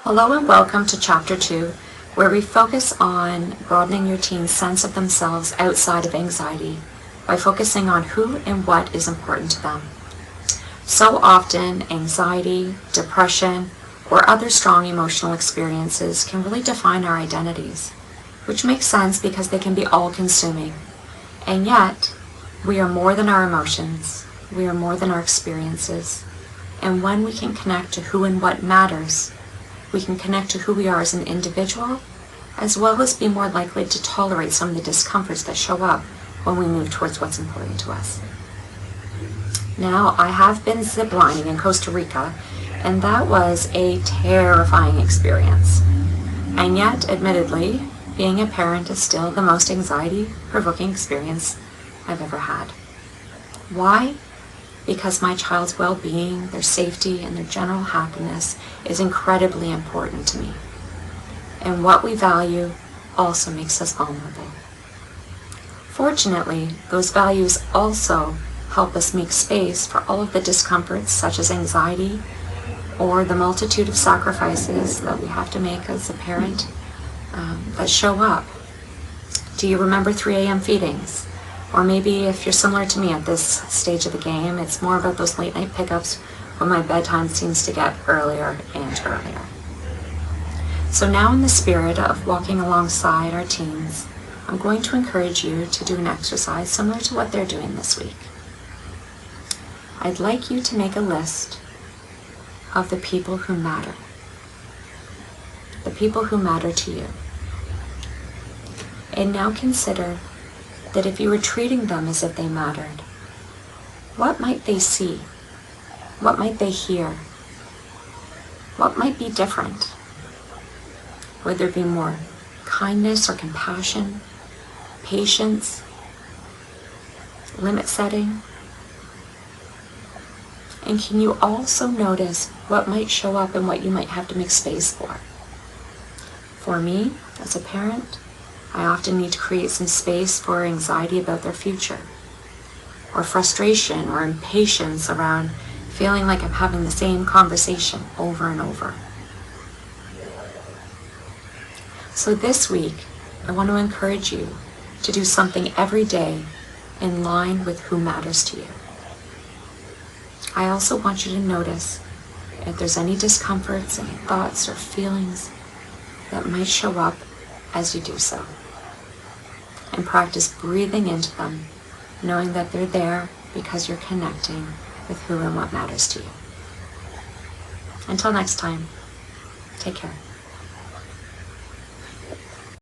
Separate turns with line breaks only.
Hello and welcome to Chapter 2, where we focus on broadening your teen's sense of themselves outside of anxiety by focusing on who and what is important to them. So often, anxiety, depression, or other strong emotional experiences can really define our identities, which makes sense because they can be all-consuming. And yet, we are more than our emotions, we are more than our experiences, and when we can connect to who and what matters, we can connect to who we are as an individual, as well as be more likely to tolerate some of the discomforts that show up when we move towards what's important to us. Now, I have been ziplining in Costa Rica, and that was a terrifying experience. And yet, admittedly, being a parent is still the most anxiety-provoking experience I've ever had. Why? Because my child's well-being, their safety, and their general happiness is incredibly important to me. And what we value also makes us vulnerable. Fortunately, those values also help us make space for all of the discomforts such as anxiety or the multitude of sacrifices that we have to make as a parent that show up. Do you remember 3 a.m. feedings? Or maybe if you're similar to me at this stage of the game, it's more about those late night pickups when my bedtime seems to get earlier and earlier. So now, in the spirit of walking alongside our teens, I'm going to encourage you to do an exercise similar to what they're doing this week. I'd like you to make a list of the people who matter. The people who matter to you. And now consider that if you were treating them as if they mattered, what might they see? What might they hear? What might be different? Would there be more kindness or compassion, patience, limit setting? And can you also notice what might show up and what you might have to make space for? For me, as a parent, I often need to create some space for anxiety about their future, or frustration or impatience around feeling like I'm having the same conversation over and over. So this week, I want to encourage you to do something every day in line with who matters to you. I also want you to notice if there's any discomforts, any thoughts or feelings that might show up as you do so. And practice breathing into them, knowing that they're there because you're connecting with who and what matters to you. Until next time, take care.